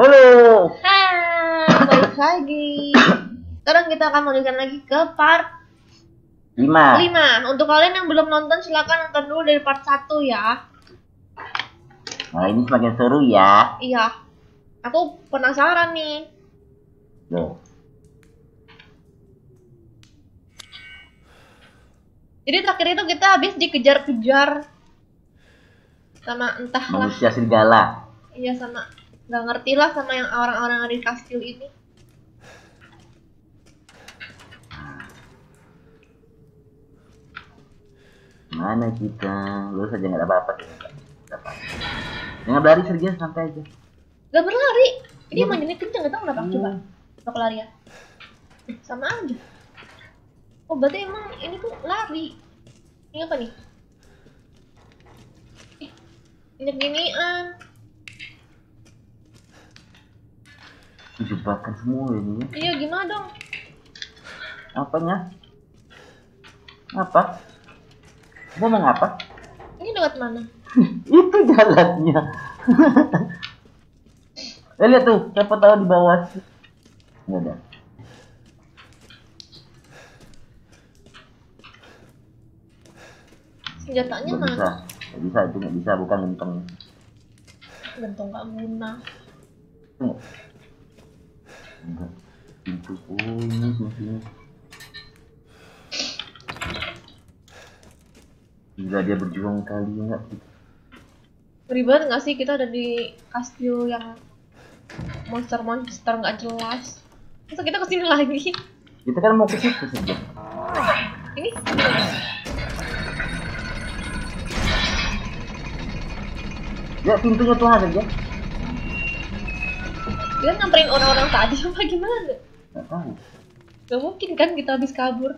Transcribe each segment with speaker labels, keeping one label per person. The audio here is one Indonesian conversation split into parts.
Speaker 1: Halo.
Speaker 2: Hai, balik lagi. Sekarang kita akan melanjutkan lagi ke part 5. Untuk kalian yang belum nonton silakan nonton dulu dari part 1 ya.
Speaker 1: Nah, ini semakin seru ya.
Speaker 2: Iya. Aku penasaran nih.
Speaker 1: Loh.
Speaker 2: Jadi terakhir itu kita habis dikejar-kejar sama entahlah.
Speaker 1: Manusia serigala.
Speaker 2: Iya, sama nggak ngerti lah sama yang orang-orang yang di kastil ini.
Speaker 1: Mana kita? Lu saja nggak ada apa-apa. Jangan berlari Sergio, santai aja.
Speaker 2: Gak berlari. Dia mainnya kenceng, gak tau kenapa. Coba. Coba lari ya. Sama aja. Oh, berarti emang ini tuh lari. Ini apa nih? Ini ginian.
Speaker 1: Jebakan semua ini.
Speaker 2: Iya, gimana dong?
Speaker 1: Apanya? Apa? Ngomong apa?
Speaker 2: Ini lewat mana?
Speaker 1: Itu jalannya. Lihat tuh, siapa tahu di bawah. Nggak ada.
Speaker 2: Senjatanya
Speaker 1: Nggak bisa.
Speaker 2: mana?
Speaker 1: Nggak bisa, itu nggak bisa, bukan gentong.
Speaker 2: Gentong gak guna.
Speaker 1: Enggak. Pintu ini sini. Gila, dia berjuang kali enggak?
Speaker 2: Ngeri banget gak sih kita ada di kastil yang monster-monster gak jelas. Masa kita kesini lagi?
Speaker 1: Kita kan mau ke situ saja.
Speaker 2: Ini?
Speaker 1: Ya, pintunya tuh ada aja.
Speaker 2: Kita nyamperin orang-orang tadi apa gimana?
Speaker 1: Nggak tahu.
Speaker 2: Gak mungkin kan kita habis kabur.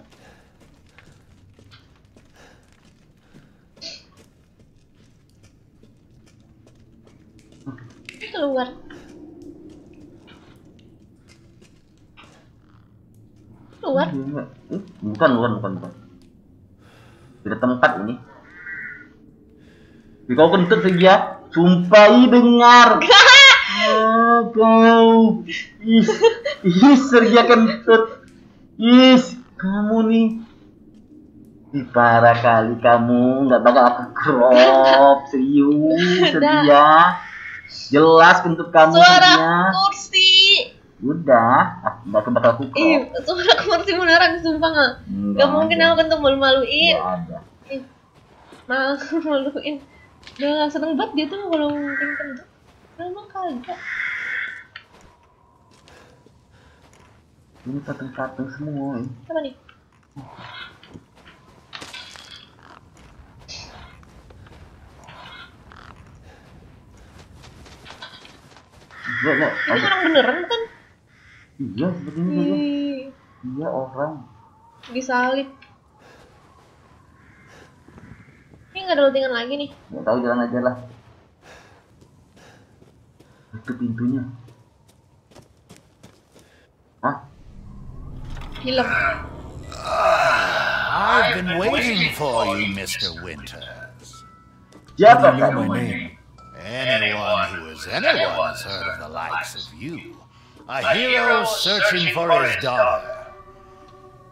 Speaker 2: Keluar. Keluar.
Speaker 1: Bukan. Tidak tempat ini. Kau kentut saja. Sumpah dengar. Kau. Sergia kentut. Kamu nih. Parah kali kamu. Nggak bakal aku crop. Serius. Sergia. Jelas kentut kamu.
Speaker 2: Suara kursi.
Speaker 1: Udah, aku bakal aku crop.
Speaker 2: Ih, suara kursi beneran, sumpah gak? Gak mungkin aku kentut malu-maluin.
Speaker 1: Gak ada.
Speaker 2: Malu-maluin. Udah seneng banget dia tuh kalau mungkin kentut. Emang kagak.
Speaker 1: Ini patung-patung semua ini.
Speaker 2: Apa nih? Ini orang beneran kan?
Speaker 1: Iya, sepertinya saja. Iya, orang.
Speaker 2: Disalib. Ini nggak ada loadingan lagi nih.
Speaker 1: Nggak tahu, jalan aja lah. Itu pintunya. Hah?
Speaker 2: Hilang.
Speaker 3: I've been waiting for you, Mr. Winters.
Speaker 1: Siapa
Speaker 3: You know
Speaker 1: kamu?
Speaker 3: my name. Anyone has heard of the likes of you. A hero searching for his daughter.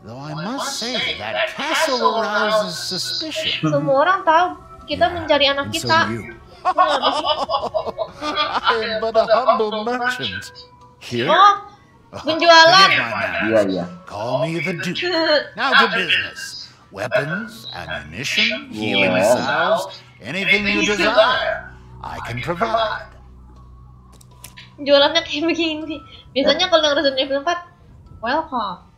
Speaker 3: Though I must say that castle arouses suspicion.
Speaker 2: Semua orang tahu kita mencari anak
Speaker 3: And so
Speaker 2: kita.
Speaker 3: do you. I am but a humble merchant. Here?
Speaker 2: Oh, penjualan.
Speaker 3: Forgive my manners.
Speaker 1: Iya.
Speaker 3: Call me the Duke. Now to business. Weapons, ammunition, healing
Speaker 1: Wow.
Speaker 3: salves, anything you desire, I can provide.
Speaker 2: Jualannya kayak begini. Biasanya kalau yang Resident Evil 4, welcome.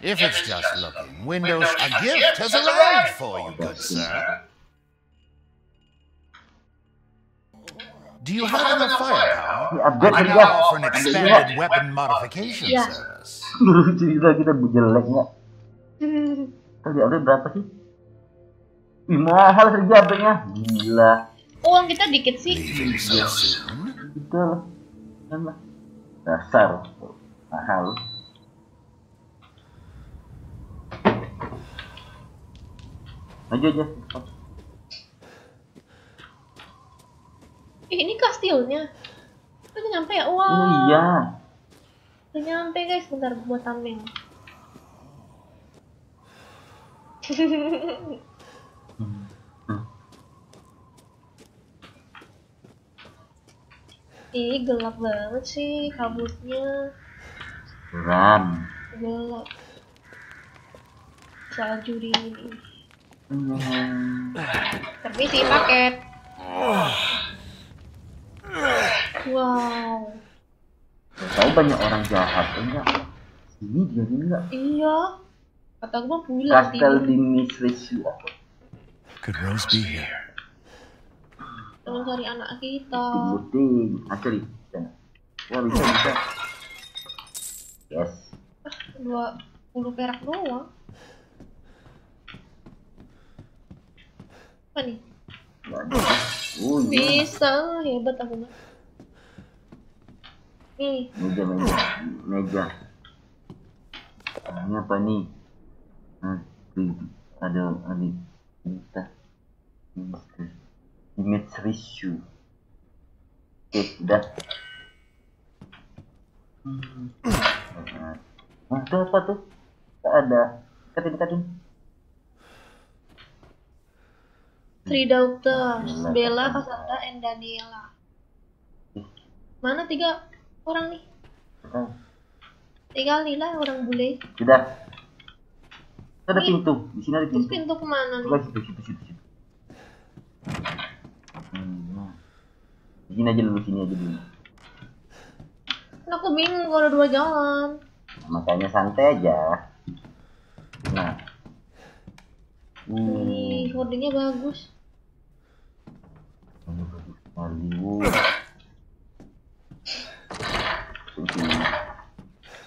Speaker 3: If it's just looking, Windows, a gift has arrived for you, good sir. Do you have enough firepower?
Speaker 1: Ini
Speaker 3: I
Speaker 1: upgrade
Speaker 3: can
Speaker 1: saja.
Speaker 3: now offer an expanded weapon modification
Speaker 2: Yeah.
Speaker 3: service.
Speaker 1: Cerita kita jelek nggak? Tadi upgrade berapa sih? Ih, mahal saja upgrade-nya. Gila.
Speaker 2: Uang kita dikit sih.
Speaker 3: Leaving so soon?
Speaker 1: Gitu lah. Kan lah. Dasar. Mahal. Maju aja.
Speaker 2: Ini kastilnya. Udah nyampe ya? Wah.
Speaker 1: Oh iya.
Speaker 2: Udah nyampe guys, bentar buat thumbnail. Ih, gelap banget sih kabutnya.
Speaker 1: Ram.
Speaker 2: Gelap. Salju dingin ini. Permisi paket. Wow.
Speaker 1: Tahu banyak orang jahat enggak? Ini dia enggak.
Speaker 2: Iya. Kata gua pulang
Speaker 1: Kastel di Misrisu.
Speaker 3: Could Rose be here?
Speaker 2: Jangan cari anak kita.
Speaker 1: Buting, cari. Wah bisa. Yes.
Speaker 2: 20 perak doang. Apa nih?
Speaker 1: Oh, iya.
Speaker 2: Bisa, hebat aku mah. Nih,
Speaker 1: Meja. Ini apa nih? Ada kita. Image ratio. Oke, udah. Itu apa tuh? Gak ada. Katin.
Speaker 2: Three Daughters, Bella, Cassandra, and Daniela. Mana 3 orang nih? Tinggal Lila, orang bule.
Speaker 1: Sudah. Ada pintu. Di sini ada
Speaker 2: Terus
Speaker 1: pintu.
Speaker 2: pintu kemana nih?
Speaker 1: Situ. Di sini aja dulu.
Speaker 2: Kan aku bingung kalau ada 2 jalan.
Speaker 1: Makanya santai aja. Nah.
Speaker 2: Nih, hordingnya bagus.
Speaker 1: Ini bagus sekali.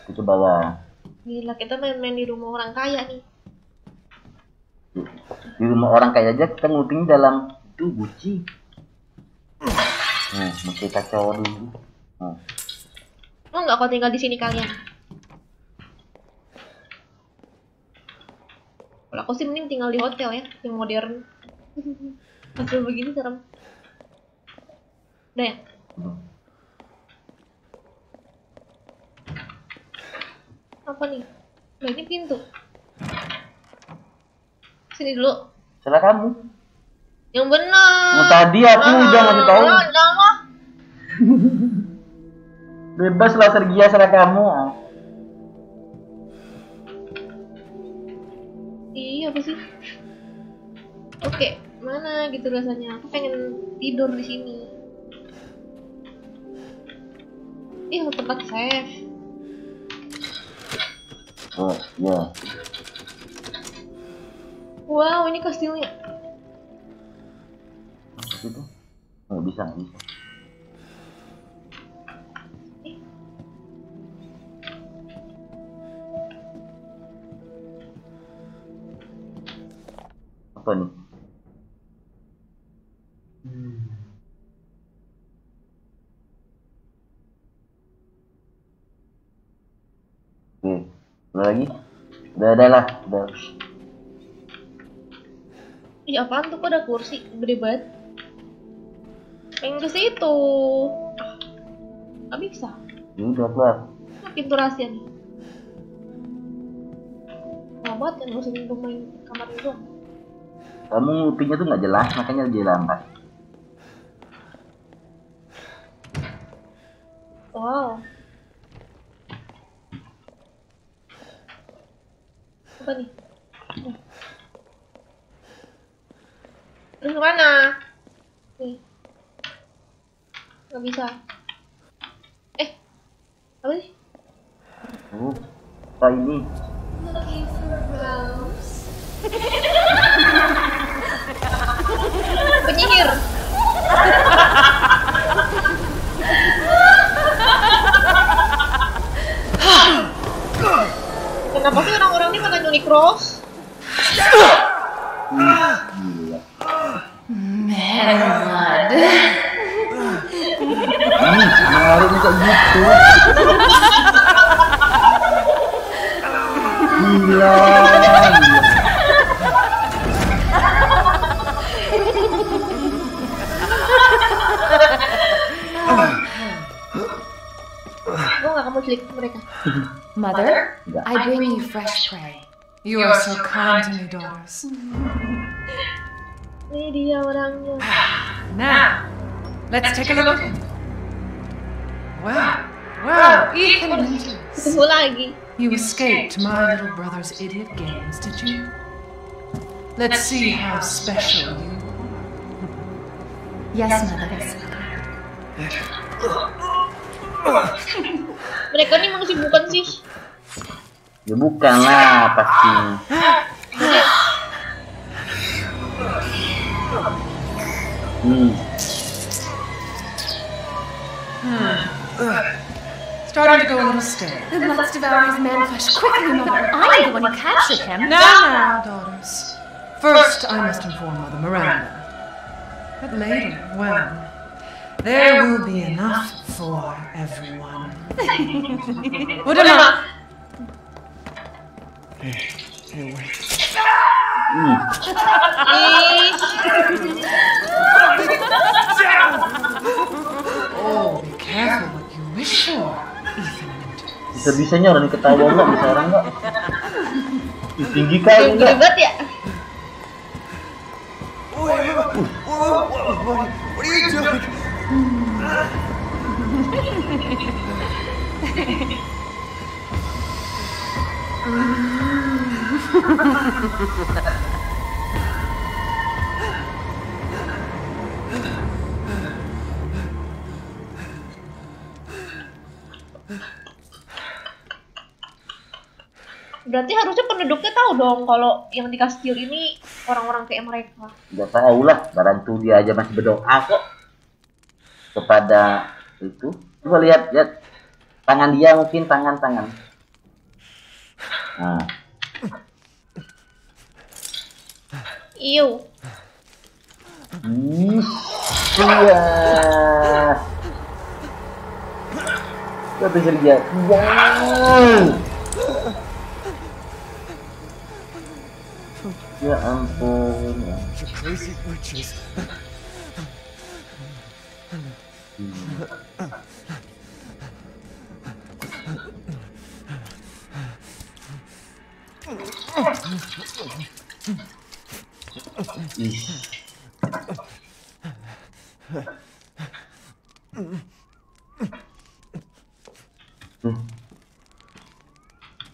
Speaker 1: Itu ke bawah.
Speaker 2: Gila, kita main-main di rumah orang kaya nih.
Speaker 1: Di rumah orang kaya aja kita nguping dalam itu guci. Mesti kacau dulu.
Speaker 2: Mau nggak kau tinggal di sini kalian? Kalau aku sih mending tinggal di hotel ya, yang modern. Hotel begini serem. Udah ya? Apa nih? Nah, ini pintu. Sini dulu.
Speaker 1: Salah kamu.
Speaker 2: Yang benar.
Speaker 1: Nah, tadi aku udah ngasih tahu.
Speaker 2: Jangan.
Speaker 1: Bebas lah Sergia, salah kamu.
Speaker 2: Iya apa sih? Oke, mana gitu rasanya? Aku pengen tidur di sini. Ih, tempat safe.
Speaker 1: Oh, ya.
Speaker 2: Wow, ini kastilnya.
Speaker 1: Itu? Oh, bisa. Apa nih? Oke, ada lagi? Udah ada lah, udah.
Speaker 2: Ih, apaan tuh? Kok ada kursi gede banget? Pengen ke situ. Gak bisa.
Speaker 1: Ya udah keluar.
Speaker 2: Nah, pintu rahasia nih. Lama banget kan, gak usah pintu main kamar itu.
Speaker 1: Kamu ngupingnya tuh nggak jelas, makanya dia lambat.
Speaker 2: Wow. Apa nih? Terus kemana? Nih. Gak bisa. Apa sih?
Speaker 1: Apa ini?
Speaker 2: Looking for Rose. Penyihir. Kenapa sih orang-orang ini pada nyulik Rose?
Speaker 1: Gila.
Speaker 4: Blood.
Speaker 1: Kemarin kayak gitu. Gila.
Speaker 2: Gue gak kamu culik mereka.
Speaker 4: Mother, I bring you fresh prey. You are so kind to me, daughters.
Speaker 2: Ini dia orangnya.
Speaker 4: Now, let's take a look at him. Wow, Ethan Winters.
Speaker 2: Ketemu lagi.
Speaker 4: You escaped my little brother's idiot games, did you? Let's see how special you are. Yes, Mother.
Speaker 2: Mereka nih manusia bukan sih?
Speaker 1: Ya bukan lah pasti.
Speaker 4: Starting to go a little stale.
Speaker 5: Then let's devour his man flesh quickly, Mother. I'm the one who captured him.
Speaker 4: Now, daughters. First, I must inform Mother Miranda. But later, well, there will be enough for everyone. Udah mah. Oh, be careful what you wish for, Ethan Winters.
Speaker 1: Bisa-bisanya orang ketawa nggak, bisa orang nggak? Tinggi kali nggak?
Speaker 2: Hebat ya?
Speaker 3: What are you doing?
Speaker 2: Berarti harusnya penduduknya tahu dong kalau yang di kastil ini orang-orang kayak mereka.
Speaker 1: Nggak tahu lah, barang tuh dia aja masih berdoa kok kepada itu. Coba lihat tangan dia, mungkin tangan. Nah.
Speaker 2: Iyo.
Speaker 1: Iya. Coba bisa lihat. Ya ampun.
Speaker 3: Crazy witches.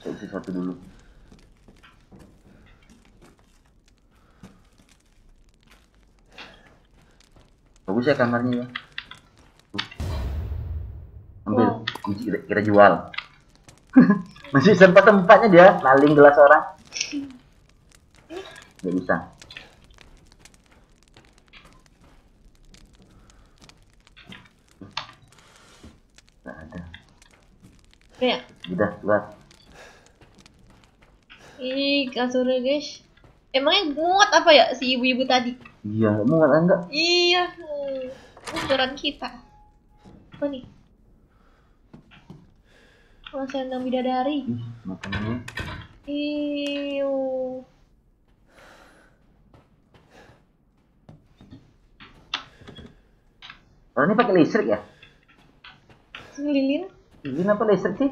Speaker 1: Saya satu dulu. Bagus ya kamarnya ya. Ambil, kira jual. Masih sempat tempatnya dia, maling gelas orang. Nggak bisa. Nggak ada.
Speaker 2: Ya.
Speaker 1: Udah, keluar.
Speaker 2: Ih, kasurnya guys. Emangnya muat apa ya si ibu-ibu tadi?
Speaker 1: Iya, muat enggak?
Speaker 2: Iya. Ukuran kita. Apa nih? Selendang bidadari.
Speaker 1: Makanannya.
Speaker 2: Iyo.
Speaker 1: Kalau ini pakai listrik ya?
Speaker 2: Lilin?
Speaker 1: Lilin apa listrik sih?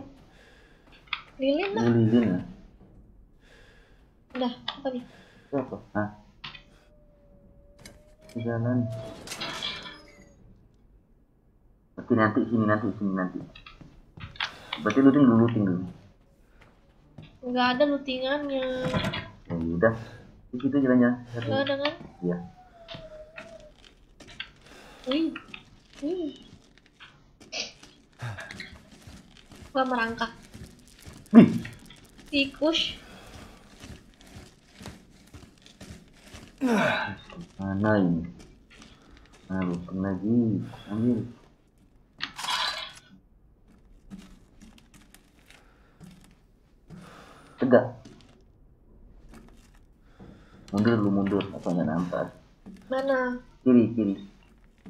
Speaker 2: Lilin lah.
Speaker 1: Lilin ya.
Speaker 2: Udah, apa nih?
Speaker 1: Itu apa? Hah? Jalan. Nanti sini. Berarti looting dulu.
Speaker 2: Nggak ada lootingannya.
Speaker 1: Ya udah. Itu jalannya.
Speaker 2: Nggak ada kan?
Speaker 1: Iya.
Speaker 2: Wih. Gua merangkak.
Speaker 1: Wih.
Speaker 2: Tikus.
Speaker 1: Mana ini? Nah, bukan lagi. Ambil. Tegak. Mundur. Apa nggak nampak?
Speaker 2: Mana?
Speaker 1: Kiri.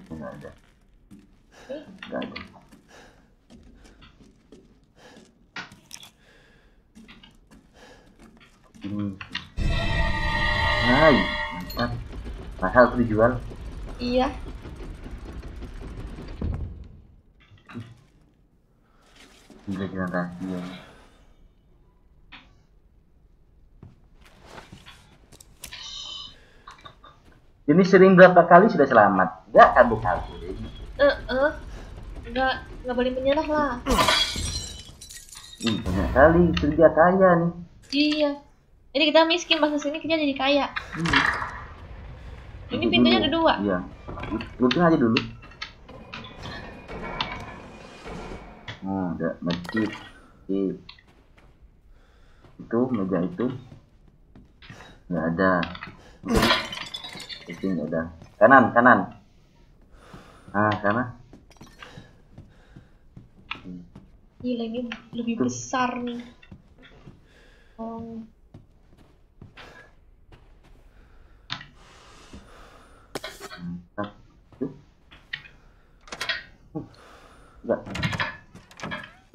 Speaker 1: Nggak ada. Nggak ada. Ini. Hai, mantap. Mahal tuh dijual. Gila jalan rahasia. Ini sering berapa kali sudah selamat? Enggak kabur-kabur.
Speaker 2: Nggak boleh menyerah lah.
Speaker 1: Banyak kali kerja kaya nih.
Speaker 2: Iya. Ini kita miskin pas kesini kita jadi kaya. Ini pintunya ada 2.
Speaker 1: Iya. Looting aja dulu. Oh, ada masjid. Oke. Itu meja itu nggak ada. Itu nggak ada. Kanan. Sana.
Speaker 2: Gila, ini lebih besar nih. Oh.
Speaker 1: Enggak.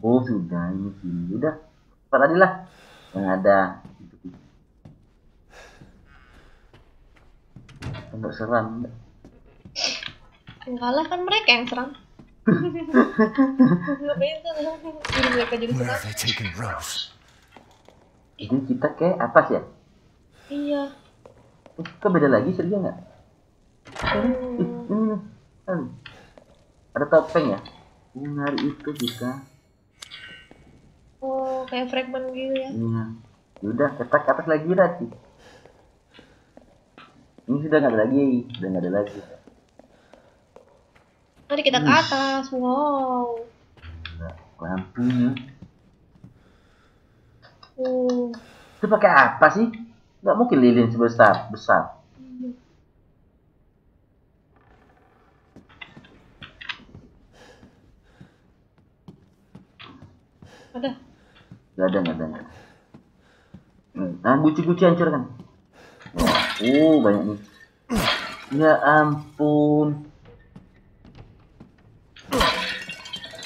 Speaker 1: Oh sudah, ini sini udah. Cepat tadi lah yang ada. Enggak seram.
Speaker 2: Enggak lah, kan mereka yang serang. Ngapain tuh? Jadi mereka jadi
Speaker 3: Where
Speaker 2: serang.
Speaker 3: have they taken Rose?
Speaker 1: Jadi kita ke atas ya?
Speaker 2: Iya.
Speaker 1: Kok beda lagi Sergio nggak? Ini ada topeng ya? Hari itu kita.
Speaker 2: Oh, kayak fragment gitu ya.
Speaker 1: Iya. Udah, kita ke atas lagi Rati. Ini sudah nggak ada lagi,
Speaker 2: Mari kita ke atas. Wow.
Speaker 1: Lampunya.
Speaker 2: Oh.
Speaker 1: Itu pakai apa sih? Nggak mungkin lilin besar.
Speaker 2: Ada.
Speaker 1: Nggak ada. Nah, guci-guci hancur kan? Oh, banyak nih. Ya ampun.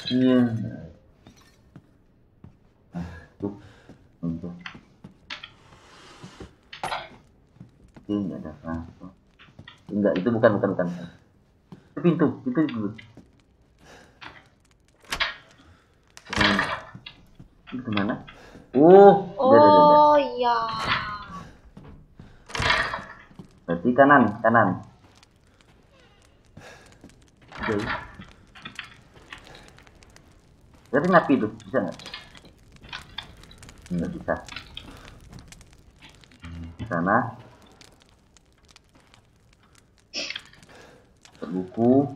Speaker 1: Iya. Tuh. Ini nggak ada apa. Enggak, itu bukan. Itu pintu dulu. Itu kemana? Oh, udah.
Speaker 2: Iya.
Speaker 1: Berarti kanan. Oke. Berarti napi itu bisa nggak? Nggak bisa. Di sana. Buku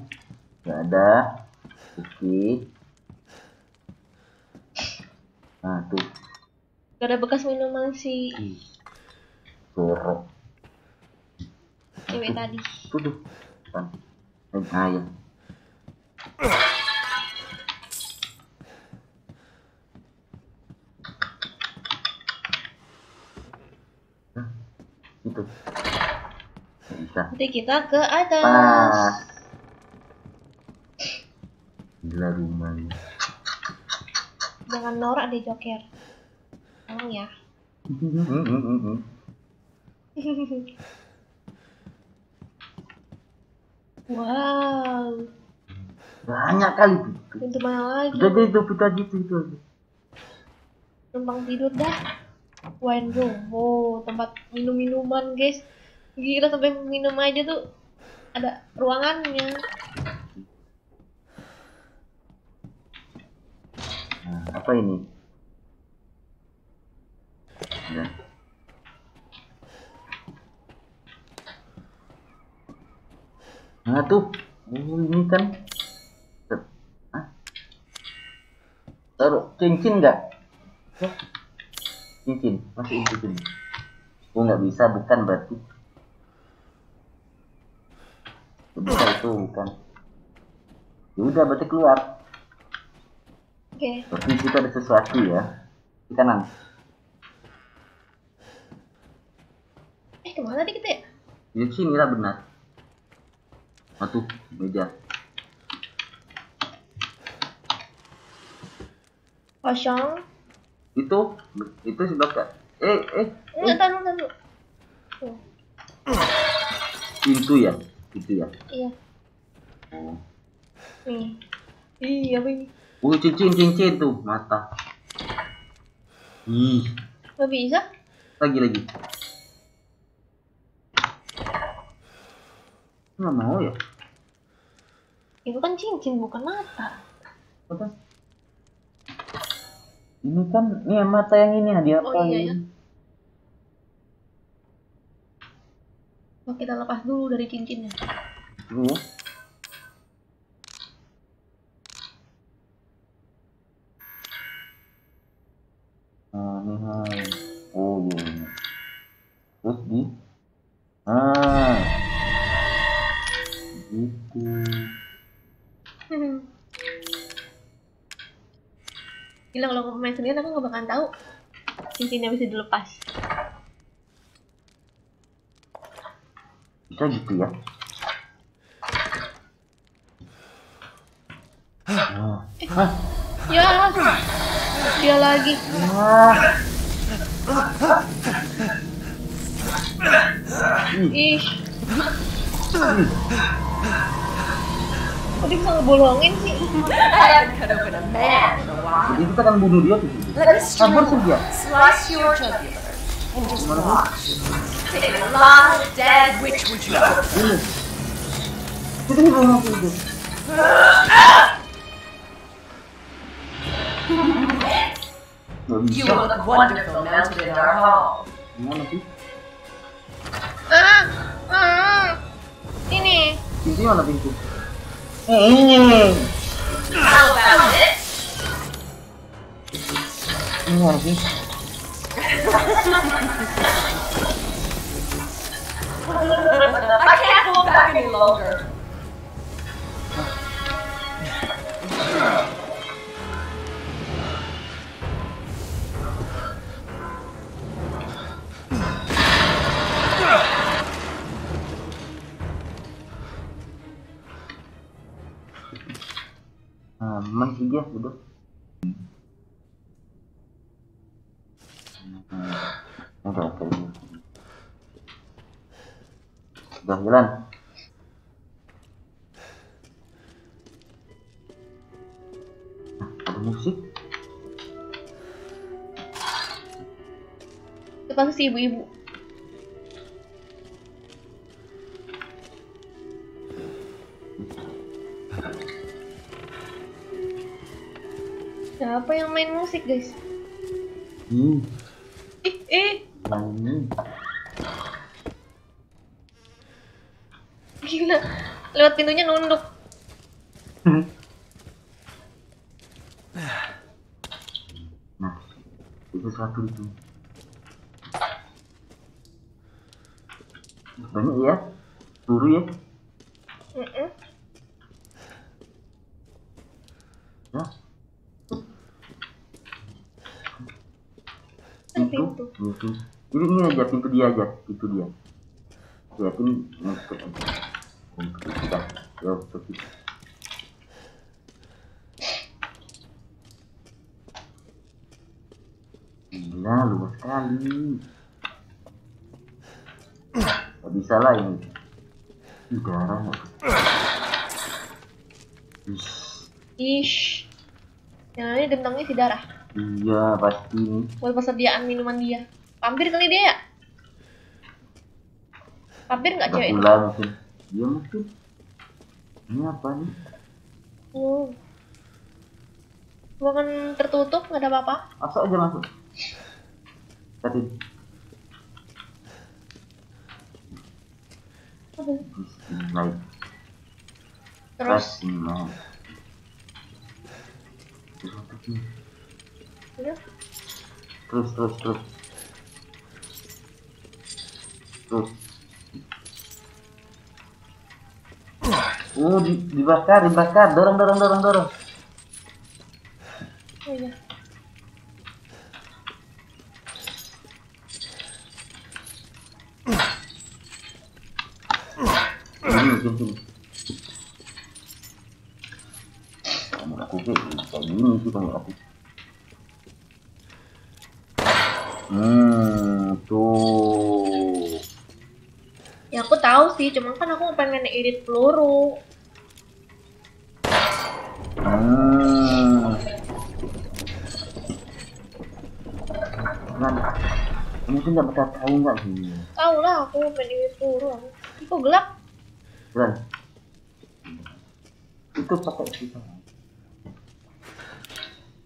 Speaker 1: nggak ada. Oke. Nah tuh.
Speaker 2: Gak ada bekas minuman si
Speaker 1: Jorok.
Speaker 2: cewek tadi.
Speaker 1: Tuh. Nah ya. Itu. Nggak bisa.
Speaker 2: Nanti kita ke atas.
Speaker 1: Pas. Gila rumahnya.
Speaker 2: Jangan norak deh Joker. Tolong ya. Wow.
Speaker 1: Banyak kali tuh.
Speaker 2: Pintu mana lagi?
Speaker 1: Udah deh itu aja.
Speaker 2: Numpang tidur dah. Wine room. Oh, tempat minum-minuman guys. Gila, sampai minum aja tuh ada ruangannya.
Speaker 1: Nah, apa ini? Ya. Nah tuh, ini kan taruh cincin nggak? Cincin, masih cincin. Oh nggak bisa, bukan berarti. Bisa itu bukan. Ya udah berarti keluar.
Speaker 2: Oke.
Speaker 1: Berarti kita ada sesuatu ya. Di kanan.
Speaker 2: Kemana tadi kita ya?
Speaker 1: Di sini lah benar. Satu meja.
Speaker 2: Kosong.
Speaker 1: Itu sebelah.
Speaker 2: Enggak, taruh. Oh.
Speaker 1: Pintu ya.
Speaker 2: Iya.
Speaker 1: Oh.
Speaker 2: Nih. Iya, apa ini?
Speaker 1: Cincin tuh mata. Ih,
Speaker 2: Gak bisa?
Speaker 1: lagi. Nggak mau ya?
Speaker 2: Itu kan cincin bukan mata.
Speaker 1: Apa? Ini kan, nih mata yang ini hadiah apa
Speaker 2: Oh, iya,
Speaker 1: ini?
Speaker 2: ya. Oh, kita lepas dulu dari cincinnya.
Speaker 1: Ini ya. Nah, ini hai. Oh iya. Terus di, gitu.
Speaker 2: Gila, kalau aku main sendiri aku gak bakalan tahu cincinnya bisa dilepas.
Speaker 1: Bisa gitu ya?
Speaker 2: Ya, dia lagi. Ish. Kok dia bisa ngebolongin sih?
Speaker 1: Jadi kita akan bunuh dia tuh.
Speaker 4: Let me
Speaker 1: Kabur tuh dia.
Speaker 4: slice your jugular and just watch. Take a live dead witch would you?
Speaker 1: Ini. Kita ini mau ngapain itu? Nggak
Speaker 4: You
Speaker 1: bisa.
Speaker 4: look wonderful mounted in our hall.
Speaker 1: Gimana sih?
Speaker 2: Ini.
Speaker 1: Pintu mana pintu? Ini.
Speaker 4: How about this?
Speaker 1: Ini mana sih?
Speaker 4: I can't hold back any longer.
Speaker 1: Aman sih dia udah. Udah kayak gitu. Udah jalan. Ada musik.
Speaker 2: Itu pasti si ibu-ibu. Siapa yang main musik, guys?
Speaker 1: Yang ini.
Speaker 2: Gila. Lewat pintunya nunduk.
Speaker 1: Nah, itu sesuatu itu. Banyak ya, turu ya. Nah,
Speaker 2: Pintu.
Speaker 1: pintu. Ini aja pintu dia aja, pintu dia. Liatin masuk aja. Pintu kita, yo pergi. Gila, luas sekali. Gak bisa lah ini. Darah nggak?
Speaker 2: Ish. Yang lainnya gentongnya si darah.
Speaker 1: Iya pasti ini.
Speaker 2: Buat persediaan minuman dia. Vampir kali dia ya? Vampir nggak cewek itu?
Speaker 1: Udah mungkin. Iya mungkin. Ini apa nih?
Speaker 2: Oh. Ruangan tertutup, nggak ada apa-apa.
Speaker 1: Masuk aja masuk. Tadi. Bismillah.
Speaker 2: Terus,
Speaker 1: Bismillah.
Speaker 2: udah.
Speaker 1: Terus. Oh, dibakar, dorong.
Speaker 2: Oh iya.
Speaker 1: Sini. Kamu aku kayak gini sih kamu aku. Tuh.
Speaker 2: Ya aku tahu sih, cuman kan aku pengen irit peluru.
Speaker 1: Ini tuh nggak bakal tahu nggak sih?
Speaker 2: Tahu lah, aku pengen itu ruang. Ih, kok gelap?
Speaker 1: Beran. Itu pakai kita.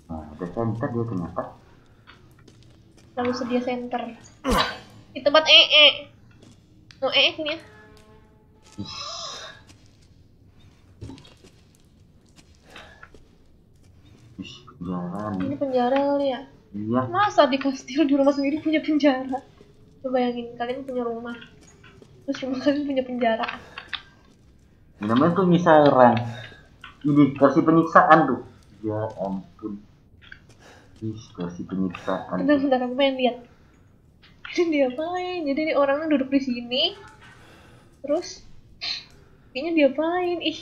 Speaker 1: Nah, ada center dia ternyata.
Speaker 2: Lalu sedia center. Di tempat EE. Mau EE sini ya?
Speaker 1: Jalan.
Speaker 2: Ini penjara kali ya?
Speaker 1: Iya.
Speaker 2: Masa di kastil di rumah sendiri punya penjara? Coba bayangin, kalian punya rumah. Terus rumah kalian punya penjara.
Speaker 1: Namanya tuh penyiksaan. Ini versi penyiksaan tuh. Ya ampun. Ih, versi penyiksaan.
Speaker 2: Bentar, aku pengen lihat. Ini dia apain? Jadi ini orangnya duduk di sini. Terus kayaknya dia apain? Ih,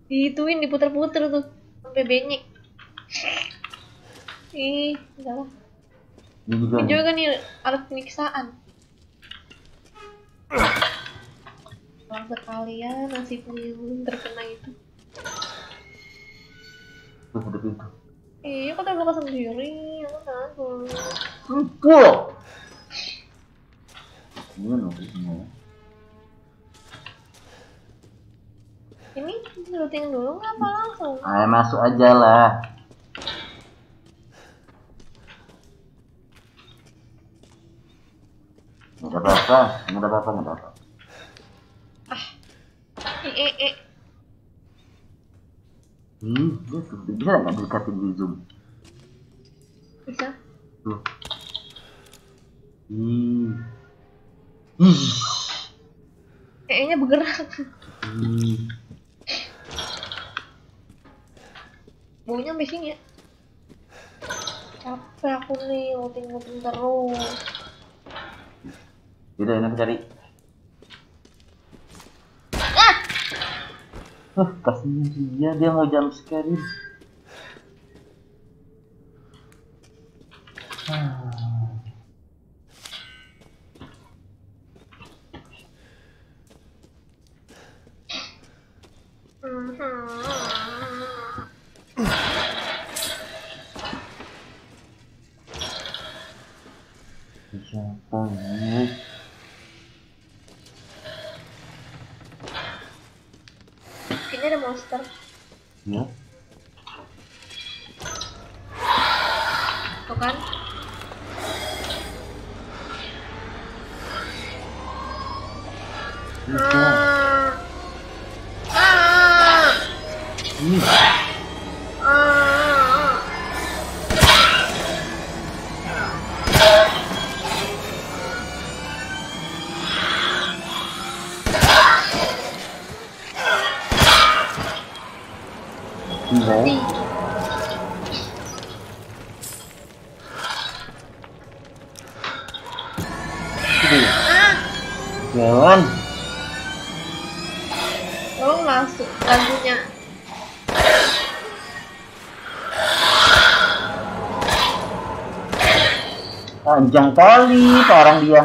Speaker 2: dihituin, diputer-puter tuh sampai benyek. Ih, enggak lah. Ini juga kan nih alat penyiksaan. Kalau kalian nasibnya yang belum terkena itu.
Speaker 1: Tuh, ada pintu.
Speaker 2: Iya, kok terbuka sendiri? Aku takut.
Speaker 1: Empuk. Ini nunggunya.
Speaker 2: Ini looting dulu nggak apa langsung?
Speaker 1: Ayo masuk aja lah. Nggak apa-apa, nggak apa-apa. Dia tuh bisa nggak dekatin di zoom?
Speaker 2: Bisa.
Speaker 1: Tuh.
Speaker 2: Kayaknya bergerak. Baunya sampai sini ya. Capek aku nih, looting terus.
Speaker 1: Yaudah, ini aku cari. Kasihan dia mau jump scare. Siapa ini?
Speaker 2: Ini ada monster.
Speaker 1: Ya.
Speaker 2: Tuh kan?
Speaker 1: Jalan.
Speaker 2: Tolong masuk lagunya.
Speaker 1: Panjang kali orang dia.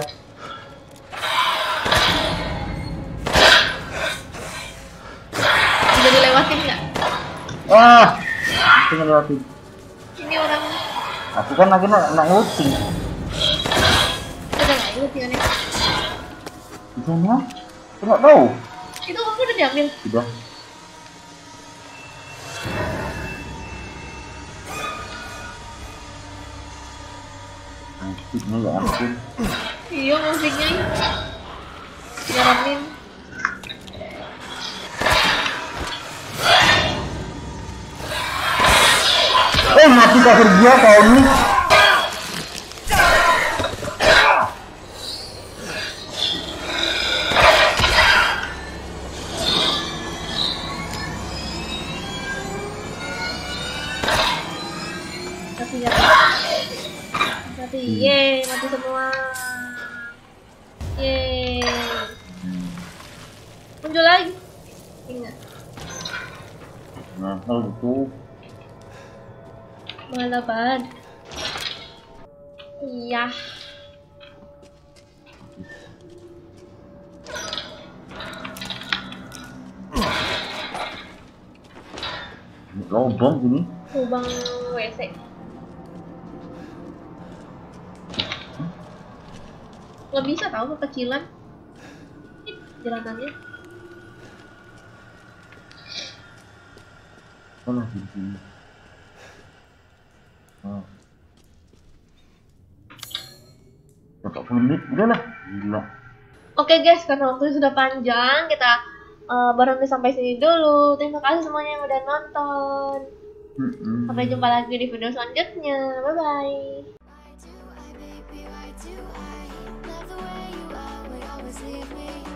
Speaker 2: Bisa dilewatin nggak?
Speaker 1: Wah, bisa ngelewatin.
Speaker 2: Ini orang
Speaker 1: Aku kan lagi nak nguting.
Speaker 2: udah nggak ikut ya nih.
Speaker 1: Di sana? Aku nggak tahu.
Speaker 2: Itu aku udah diambil.
Speaker 1: Sudah. Musiknya ya ampun.
Speaker 2: Iya musiknya. Jaramin.
Speaker 1: Mati kafir dia kau ini.
Speaker 2: Mati, yeay, mati semua. Yeay. Muncul lagi. Ingat.
Speaker 1: Nah, itu.
Speaker 2: Malaban. Iya.
Speaker 1: Lubang gini.
Speaker 2: Lubang WC. Nggak bisa tahu kekecilan. Ih, jalanannya.
Speaker 1: Mana sih? Oh. 40 menit, udah lah, gila.
Speaker 2: Oke guys, karena waktunya sudah panjang, kita berhenti sampai sini dulu. Terima kasih semuanya yang udah nonton. Sampai jumpa lagi di video selanjutnya. Bye bye.
Speaker 6: Why do I, baby, why do I love the way you always leave me?